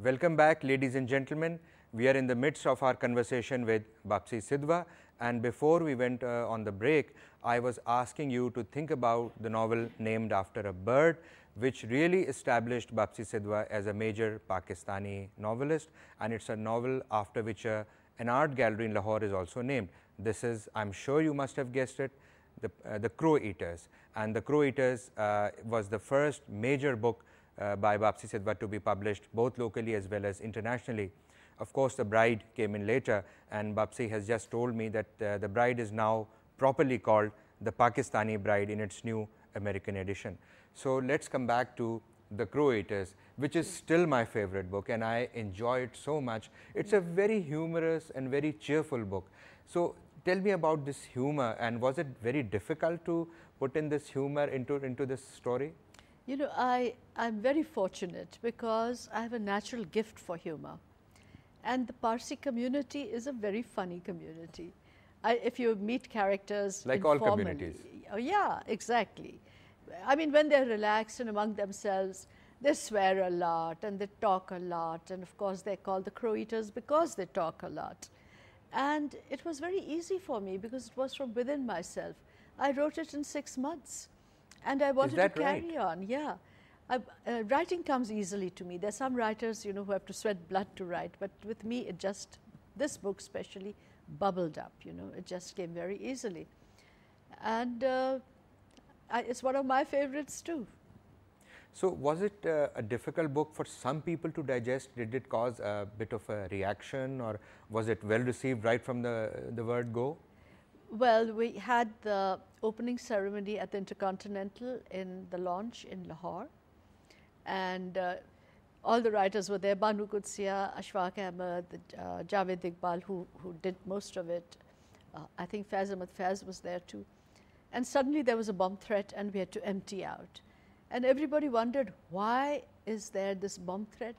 Welcome back, ladies and gentlemen. We are in the midst of our conversation with Bapsi Sidhwa, and before we went on the break, I was asking you to think about the novel named after a bird, which really established Bapsi Sidhwa as a major Pakistani novelist, and it's a novel after which an art gallery in Lahore is also named. This is, I'm sure you must have guessed it, the Crow Eaters. And the Crow Eaters was the first major book by Bapsi Sidhwa to be published both locally as well as internationally. Of course, The Bride came in later, and Bapsi has just told me that The Bride is now properly called The Pakistani Bride in its new American edition. So let's come back to The Crow Eaters, which is still my favorite book, and I enjoy it so much. It's a very humorous and very cheerful book. So tell me about this humor, and was it very difficult to put in this humor into this story? You know, I'm very fortunate because I have a natural gift for humor. And the Parsi community is a very funny community. If you meet characters like all communities. Oh, yeah, exactly. I mean, when they're relaxed and among themselves, they swear a lot and they talk a lot. And of course, they're called the Crow Eaters because they talk a lot. And it was very easy for me because it was from within myself. I wrote it in 6 months. And I wanted to carry on, yeah. Writing comes easily to me. There's some writers, you know, who have to sweat blood to write, but with me, it just, this book especially, bubbled up, you know, it just came very easily. And it's one of my favorites too. So was it a difficult book for some people to digest? Did it cause a bit of a reaction, or was it well received right from the word go? Well, we had the opening ceremony at the Intercontinental in the launch in Lahore, and all the writers were there. Banu Qudsiya, Ashfaq Ahmed, Javed Iqbal, who did most of it. I think Faiz Ahmad Faiz was there too. And suddenly there was a bomb threat and we had to empty out. And everybody wondered, why is there this bomb threat?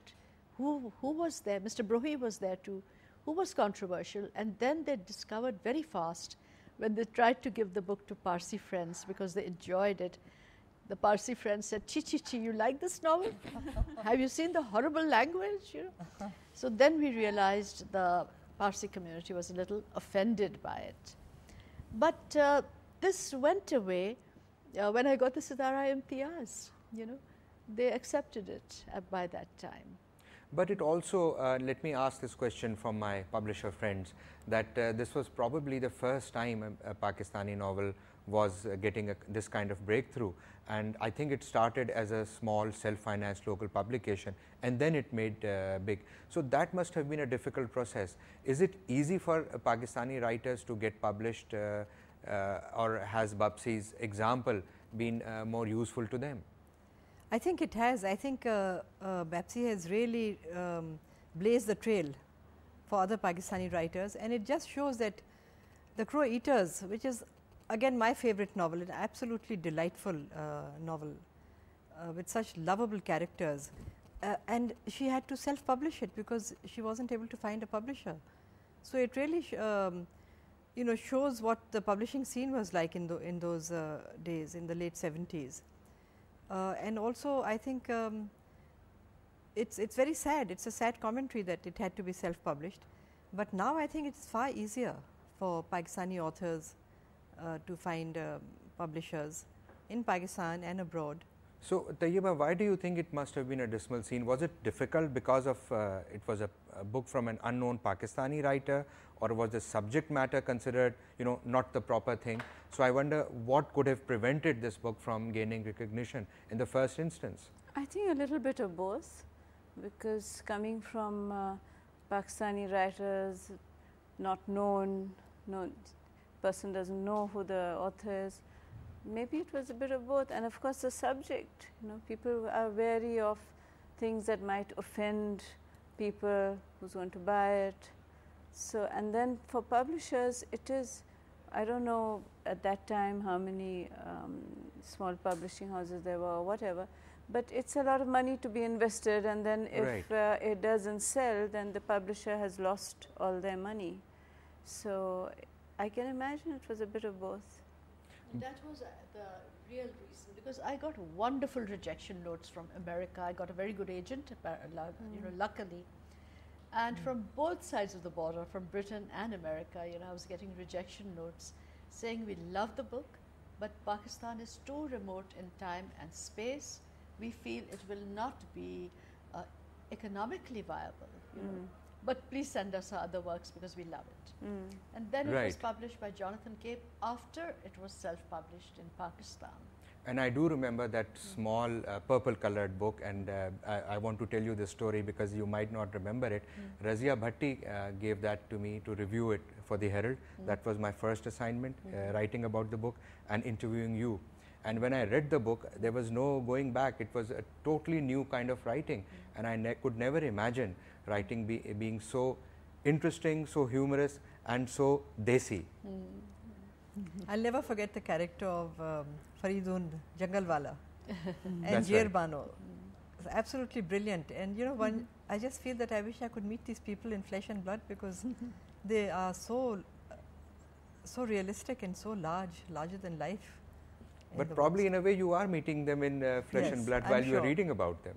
Who was there? Mr. Brohi was there too. Who was controversial? And then they discovered very fast, when they tried to give the book to Parsi friends because they enjoyed it, the Parsi friends said, Chi, you like this novel? Have you seen the horrible language? You know? So then we realized the Parsi community was a little offended by it. But this went away when I got the Sidara Imtiaz, you know. They accepted it by that time. But it also, let me ask this question from my publisher friends, that this was probably the first time a Pakistani novel was getting this kind of breakthrough, and I think it started as a small self-financed local publication and then it made big. So that must have been a difficult process. Is it easy for Pakistani writers to get published, or has Bapsi's example been more useful to them? I think it has. I think Bapsi has really blazed the trail for other Pakistani writers, and it just shows that The Crow Eaters, which is again my favorite novel, an absolutely delightful novel with such lovable characters, and she had to self-publish it because she wasn't able to find a publisher. So it really you know, shows what the publishing scene was like in those days, in the late 70s. And also I think it's very sad, it's a sad commentary that it had to be self-published, but now I think it's far easier for Pakistani authors to find publishers in Pakistan and abroad. So Tayyiba, why do you think it must have been a dismal scene? Was it difficult because of it was a book from an unknown Pakistani writer, or was the subject matter considered, you know, not the proper thing? So I wonder what could have prevented this book from gaining recognition in the first instance? I think a little bit of both, because coming from Pakistani writers, not known, no person doesn't know who the author is. Maybe it was a bit of both, and of course the subject, you know, people are wary of things that might offend people who's going to buy it. So, and then for publishers, it is, I don't know at that time how many small publishing houses there were or whatever, but it's a lot of money to be invested, and then if it doesn't sell, then the publisher has lost all their money. So I can imagine it was a bit of both. That was real reason, because I got wonderful rejection notes from America. I got a very good agent, luckily. And from both sides of the border, from Britain and America, I was getting rejection notes saying we love the book, but Pakistan is too remote in time and space. We feel it will not be economically viable, but please send us our other works because we love it. And then it was published by Jonathan Cape after it was self-published in Pakistan. And I do remember that small purple colored book, and I want to tell you this story because you might not remember it. Razia Bhatti gave that to me to review it for the Herald. That was my first assignment, writing about the book and interviewing you. And when I read the book, there was no going back. It was a totally new kind of writing, and I could never imagine writing being so interesting, so humorous and so desi. I'll never forget the character of Faridun Jangalwala and Jair Bano. It was absolutely brilliant. And I just feel that I wish I could meet these people in flesh and blood, because they are so realistic and so larger than life. But probably in a way you are meeting them in flesh and blood while you are reading about them.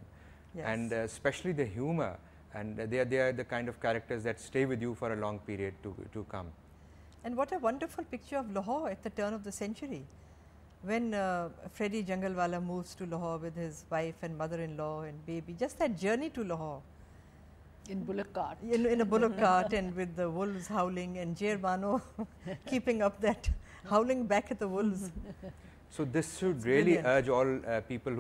Yes. And especially the humor, and they are the kind of characters that stay with you for a long period to come. And what a wonderful picture of Lahore at the turn of the century, when Freddy Jangalwala moves to Lahore with his wife and mother-in-law and baby. Just that journey to Lahore. In bullock cart. In a bullock cart, and with the wolves howling, and Jair Bano keeping up that howling back at the wolves. So this should really urge all people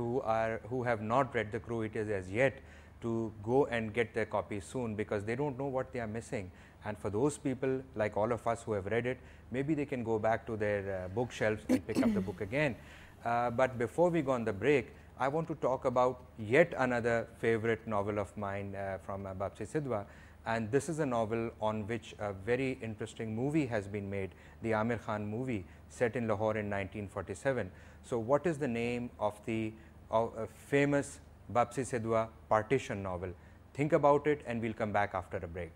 who have not read The Crow Eaters as yet to go and get their copies soon, because they don't know what they are missing. And for those people like all of us who have read it, maybe they can go back to their bookshelves and pick up the book again. But before we go on the break, I want to talk about yet another favorite novel of mine from Bapsi Sidhwa. And this is a novel on which a very interesting movie has been made, the Amir Khan movie set in Lahore in 1947. So what is the name of the famous Bapsi Sidhwa partition novel? Think about it, and we'll come back after a break.